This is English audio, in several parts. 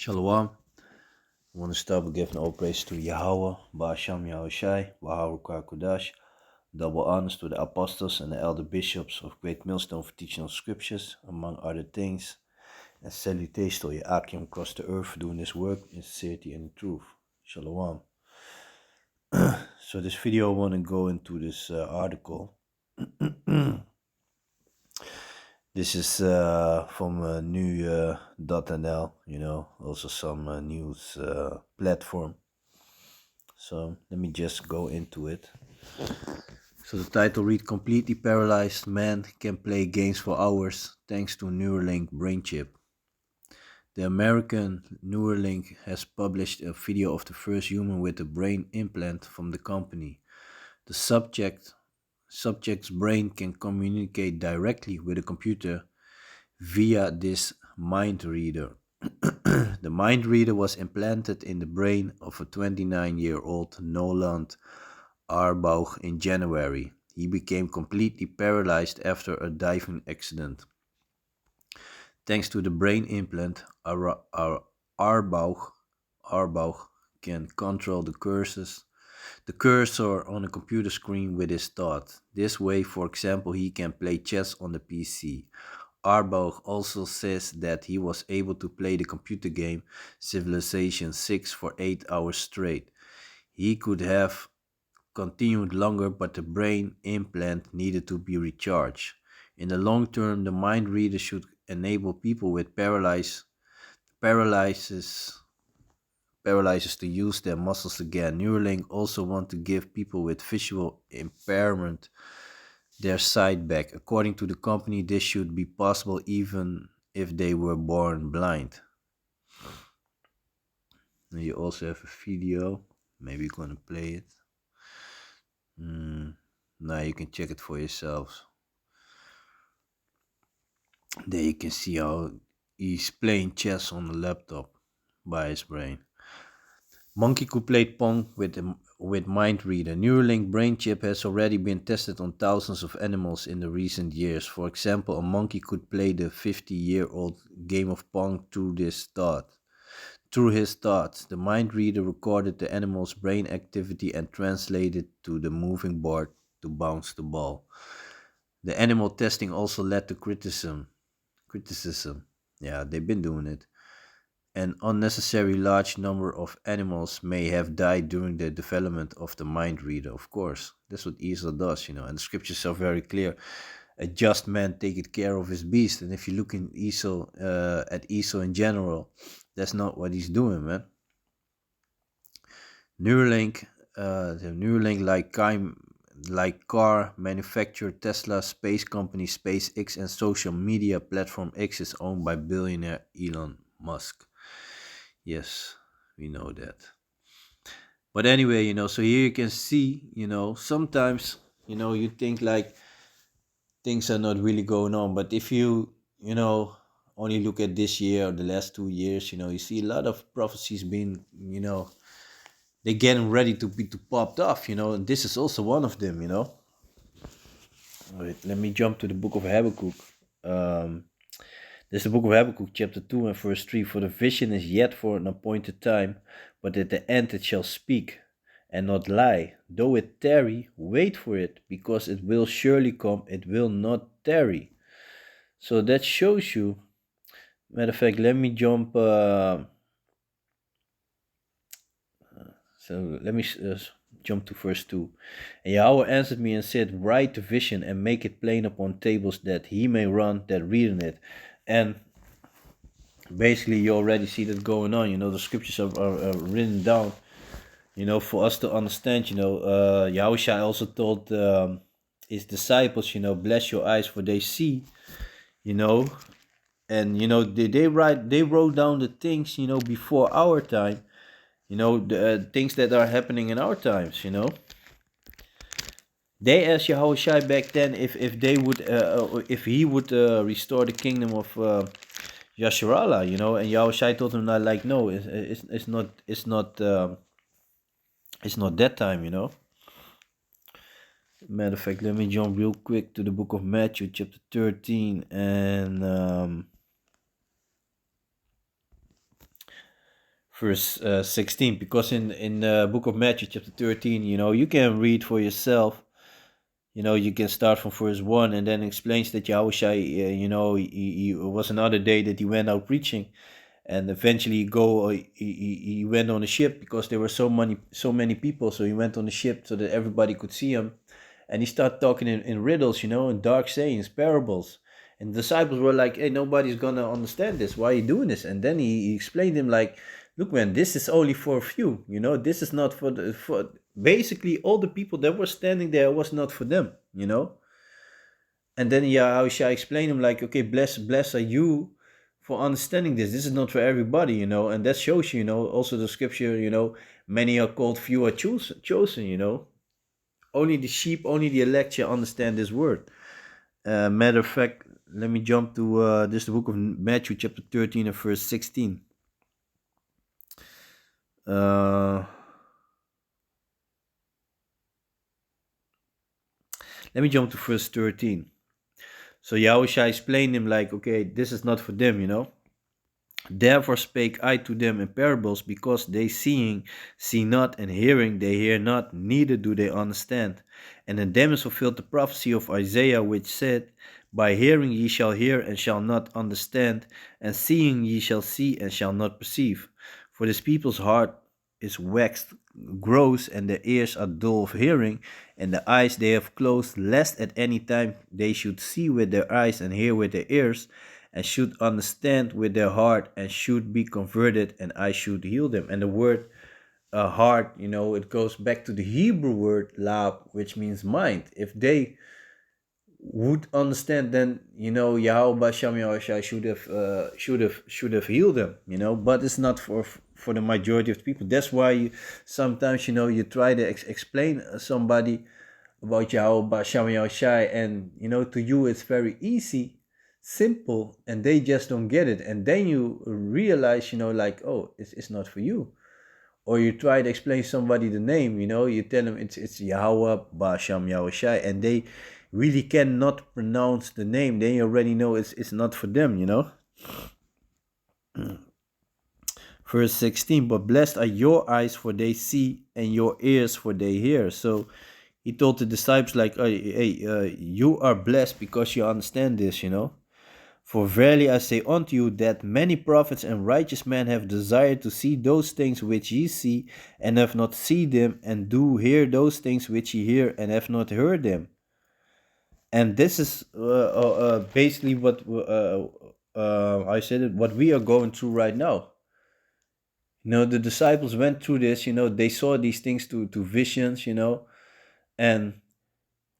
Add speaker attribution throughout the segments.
Speaker 1: Shalom. I want to start by giving all praise to Yahweh, Ba'asham Yahushai, Baharukah Kudash, double honors to the apostles and the elder bishops of Great Millstone for teaching of scriptures, among other things, and salutations to Yakim across the earth for doing this work in sincerity and truth. Shalom. So this video I want to go into this article. This is from new.nl, also some news platform. So let me just go into it. So the title reads, Completely Paralyzed Man Can Play Games for Hours Thanks to Neuralink Brain Chip. The American Neuralink has published a video of the first human with a brain implant from the company. The subject's brain can communicate directly with a computer via this mind reader. The mind reader was implanted in the brain of a 29-year-old Noland Arbauch in January. He became completely paralyzed after a diving accident. Thanks to the brain implant, Arbauch can control the cursor on a computer screen with his thought. This way, for example, he can play chess on the PC. Arbauch also says that he was able to play the computer game Civilization 6 for 8 hours straight. He could have continued longer, but the brain implant needed to be recharged. In the long term, the mind reader should enable people with paralysis to use their muscles again. Neuralink also want to give people with visual impairment their sight back. According to the company, this should be possible even if they were born blind. And you also have a video. Maybe you're gonna play it. Now you can check it for yourselves. There you can see how he's playing chess on the laptop by his brain. Monkey could play Pong with mind reader. Neuralink brain chip has already been tested on thousands of animals in the recent years. For example, a monkey could play the 50-year-old game of Pong through his thoughts. The mind reader recorded the animal's brain activity and translated to the moving board to bounce the ball. The animal testing also led to criticism. Yeah, they've been doing it. An unnecessary large number of animals may have died during the development of the mind reader. Of course, that's what Esau does, and the scriptures are very clear. A just man taketh care of his beast. And if you look in Esau, at Esau in general, that's not what he's doing, man. Neuralink, like car manufacturer Tesla, space company SpaceX, and social media platform X is owned by billionaire Elon Musk. Yes, we know that. But anyway, so here you can see, sometimes, you think like things are not really going on. But if you, only look at this year or the last 2 years, you see a lot of prophecies being, they're getting ready to be popped off, and this is also one of them, Wait, let me jump to the book of Habakkuk. This is the book of Habakkuk, chapter 2 and verse 3. For the vision is yet for an appointed time, but at the end it shall speak and not lie. Though it tarry, wait for it, because it will surely come, it will not tarry. So that shows you, matter of fact, let me jump, jump to verse 2. And Yahweh answered me and said, Write the vision and make it plain upon tables, that he may run that reading it. And basically you already see that going on, the scriptures are written down, for us to understand, Yahushua also told his disciples, bless your eyes for they see, and, they wrote down the things, before our time, the things that are happening in our times, They asked Yahushua back then if they would, if he would restore the kingdom of Yasharallah, and Yahushua told him like, no, it's not that time, Matter of fact, let me jump real quick to the book of Matthew, chapter 13, and verse 16, because in the book of Matthew chapter 13, you can read for yourself. You can start from verse 1, and then explains that Yahushua, it was another day that he went out preaching, and eventually he went on a ship because there were so many people, so he went on a ship so that everybody could see him, and he started talking in riddles, in dark sayings, parables. And the disciples were like, hey, nobody's gonna understand this, why are you doing this? And then he explained him like, look, man, this is only for a few, this is not for basically all the people that were standing there, was not for them. And then Yahushua explained him like, okay, bless are you for understanding this. This is not for everybody. And that shows you, also the scripture, many are called, few are chosen. Only the sheep, only the elect shall understand this word. Matter of fact, let me jump to this the book of Matthew chapter 13 and verse 16. Let me jump to verse 13. So Yahushua explained him like, okay, this is not for them. Therefore spake I to them in parables, because they seeing see not, and hearing they hear not, neither do they understand. And in them is fulfilled the prophecy of Isaiah, which said, by hearing ye shall hear and shall not understand, and seeing ye shall see and shall not perceive. For this people's heart is waxed gross, and their ears are dull of hearing, and the eyes they have closed, lest at any time they should see with their eyes and hear with their ears, and should understand with their heart, and should be converted, and I should heal them. And the word heart, it goes back to the Hebrew word lab, which means mind. If they would understand, then Yahweh Shem Yahushua should have healed them. But it's not for the majority of people. That's why sometimes you try to explain somebody about Yahweh Shem Yahushua, and to you it's very easy, simple, and they just don't get it, and then you realize like, oh, it's not for you. Or you try to explain somebody the name, you tell them it's Yahweh Basham Yahushai, and they really cannot pronounce the name. Then you already know it's not for them. Verse 16, but blessed are your eyes, for they see, and your ears, for they hear. So he told the disciples like, hey, you are blessed because you understand this. For verily I say unto you, that many prophets and righteous men have desired to see those things which ye see, and have not seen them, and do hear those things which ye hear, and have not heard them. And this is basically what I said it, what we are going through right now. The disciples went through this. They saw these things to visions. And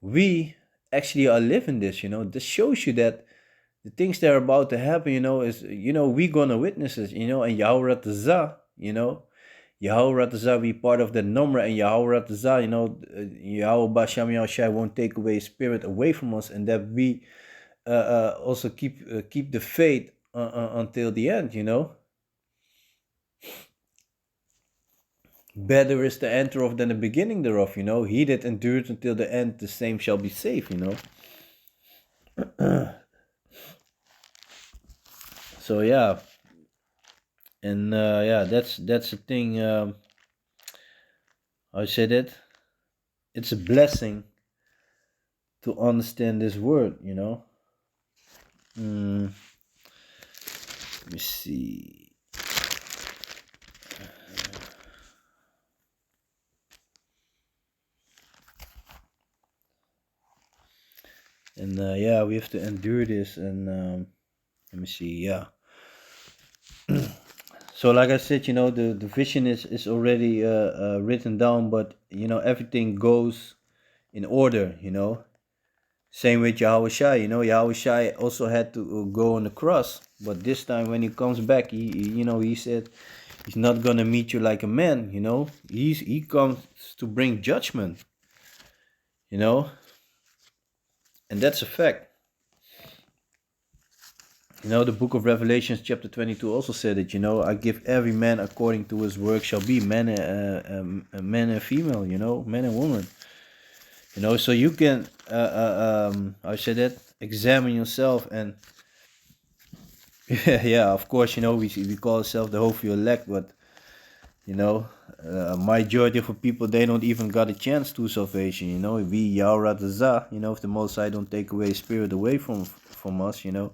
Speaker 1: we actually are living this. This shows you that the things that are about to happen, is, we gonna witness it, and Yahweh Ratazah, Yahweh Ratazah be part of that number, and Yahweh Ratazah, Yahweh Basham Yahushai won't take away spirit away from us, and that we also keep the faith until the end. Better is the end of than the beginning thereof, he that endures until the end, the same shall be saved. So yeah. And yeah, that's the thing. I said it. It's a blessing to understand this word. Let me see. And yeah, we have to endure this. And let me see. Yeah. So like I said, the vision is already written down, but everything goes in order. Same with Yahweh Shai. Yahweh Shai also had to go on the cross, but this time when he comes back, he said he's not gonna meet you like a man. He comes to bring judgment. And that's a fact. The book of Revelations chapter 22 also said that, I give every man according to his work shall be, man and female, man and woman. So you can, I said that, examine yourself. And yeah, of course, we call ourselves the hopeful elect, but You know, majority of people, they don't even got a chance to salvation. You know, we yauradaza. You know, if the Most High don't take away spirit away from us, you know,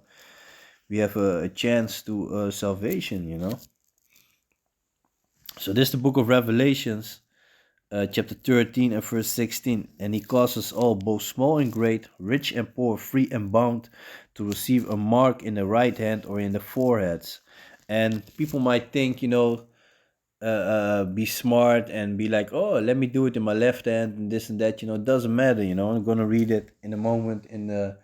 Speaker 1: we have a chance to salvation. You know, so this is the book of Revelations, chapter 13 and verse 16. And he causes all, both small and great, rich and poor, free and bound, to receive a mark in the right hand or in the foreheads. And people might think, you know, be smart and be like, oh, let me do it in my left hand and this and that. You know, it doesn't matter. You know, I'm going to read it in a moment in the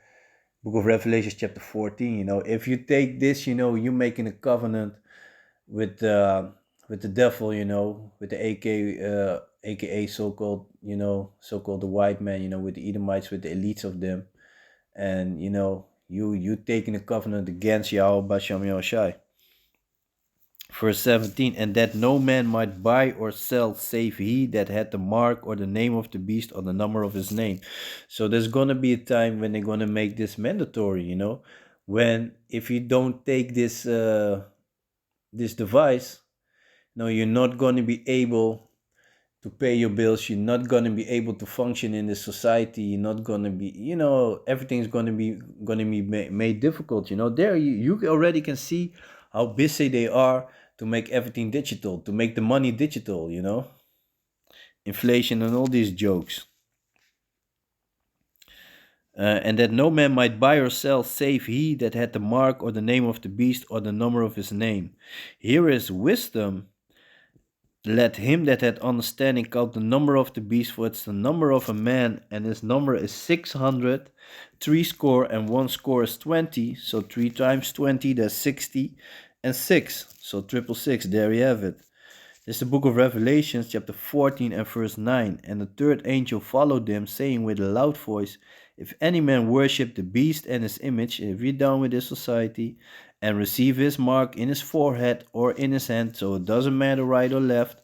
Speaker 1: book of Revelation, chapter 14. You know, if you take this, you know, you're making a covenant with with the devil, you know, with the aka so-called, you know, so-called the white man, you know, with the Edomites, with the elites of them. And, you know, you taking a covenant against Yahweh Basham Yahushai. Verse 17, and that no man might buy or sell save he that had the mark or the name of the beast or the number of his name. So there's gonna be a time when they're gonna make this mandatory, you know, when if you don't take this device, no, you're not gonna be able to pay your bills. You're not gonna be able to function in the society. You're not gonna be, you know, everything's gonna be made difficult. You know, there you already can see how busy they are to make everything digital, to make the money digital. You know, inflation and all these jokes. And that no man might buy or sell save he that had the mark or the name of the beast or the number of his name. Here is wisdom. Let him that hath understanding count the number of the beast, for it's the number of a man, and his number is 600. Three score and one score is 20, so 3 times 20, that's 60, and 6, so triple six. There you have it. This is the book of Revelations, chapter 14 and verse 9. And the third angel followed them, saying with a loud voice, if any man worship the beast and his image, if he down with his society, and receive his mark in his forehead or in his hand, so it doesn't matter right or left,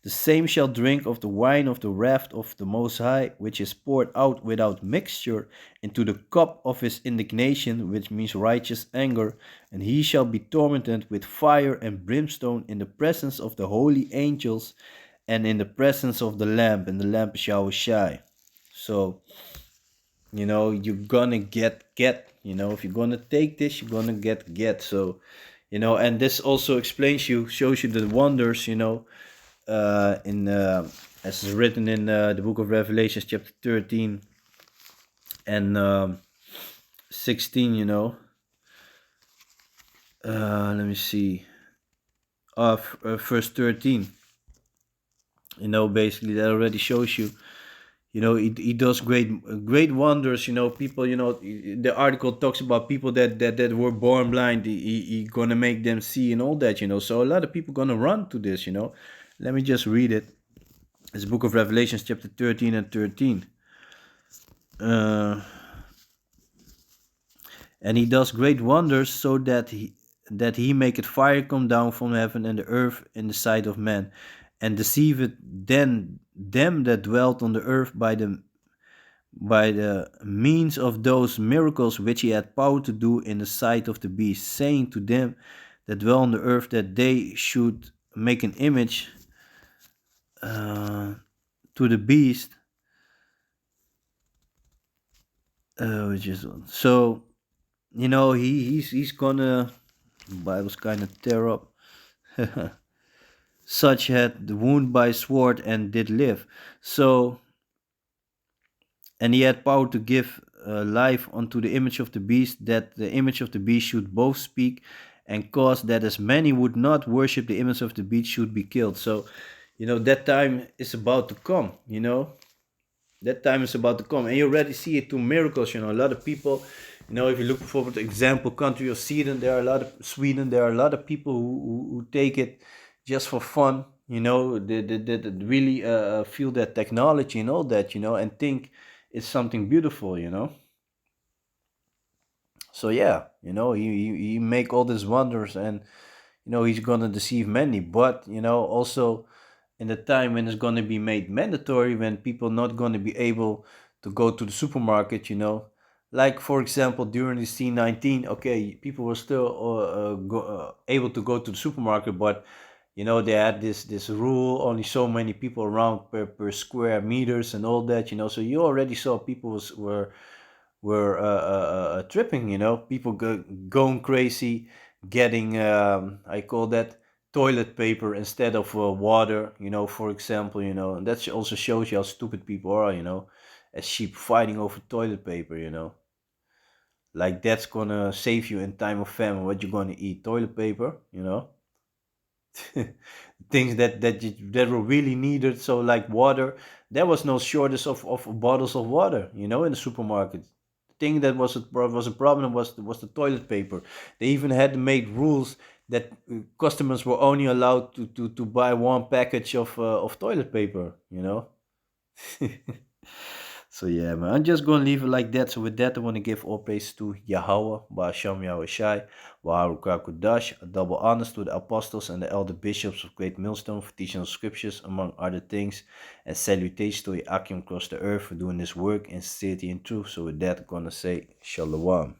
Speaker 1: the same shall drink of the wine of the wrath of the Most High, which is poured out without mixture into the cup of his indignation, which means righteous anger, and he shall be tormented with fire and brimstone in the presence of the holy angels and in the presence of the Lamb, and the Lamb shall shine. So, you know, you're gonna get, you know, if you're gonna take this, you're gonna get. So, you know, and this also explains you, shows you the wonders, you know, in as is written in the book of Revelation, chapter 13 and 16. You know, let me see, verse 13. You know, basically that already shows you. You know, he does great wonders. You know, people. You know, the article talks about people that were born blind. He gonna make them see and all that. You know, so a lot of people gonna run to this. You know, let me just read it. It's the book of Revelations, chapter 13 and 13. Uh, and he does great wonders, so that he maketh fire come down from heaven and the earth in the sight of men, and deceiveth then them that dwelt on the earth by the means of those miracles which he had power to do in the sight of the beast, saying to them that dwell on the earth that they should make an image uh, to the beast. Which is so, you know, he's gonna, the Bible's kind of tear up. Such had the wound by sword and did live. So, and he had power to give life unto the image of the beast, that the image of the beast should both speak and cause that as many would not worship the image of the beast should be killed. So, you know, that time is about to come, you know. That time is about to come, and you already see it through miracles. You know, a lot of people, you know, if you look for the example country of Sweden, there are a lot of Sweden. There are a lot of people who take it just for fun. You know, that really feel that technology and all that. You know, and think it's something beautiful. You know, so yeah, you know, he make all these wonders, and you know he's gonna deceive many. But you know, also in the time when it's gonna be made mandatory, when people not gonna be able to go to the supermarket, you know, like for example during the C-19, okay, people were still able to go to the supermarket, but They had this rule, only so many people around per square meters and all that. So you already saw people were tripping. People going crazy, getting I call that toilet paper instead of water. For example. And that also shows you how stupid people are. As sheep fighting over toilet paper. Like that's gonna save you in time of famine. What you gonna eat? Toilet paper. Things that were really needed. So like water, there was no shortage of bottles of water, in the supermarket. The thing that was a problem was the toilet paper. They even had made rules that customers were only allowed to buy one package of toilet paper. So yeah, man, I'm just gonna leave it like that. So with that, I want to give all praise to Yahweh, Ba'asham Yahweh Shai, Baruch Kudash, a double honors to the apostles and the elder bishops of Great Millstone for teaching the scriptures, among other things, and salutations to Yakim across the earth for doing this work in sincerity and truth. So with that, I'm gonna say Shalom.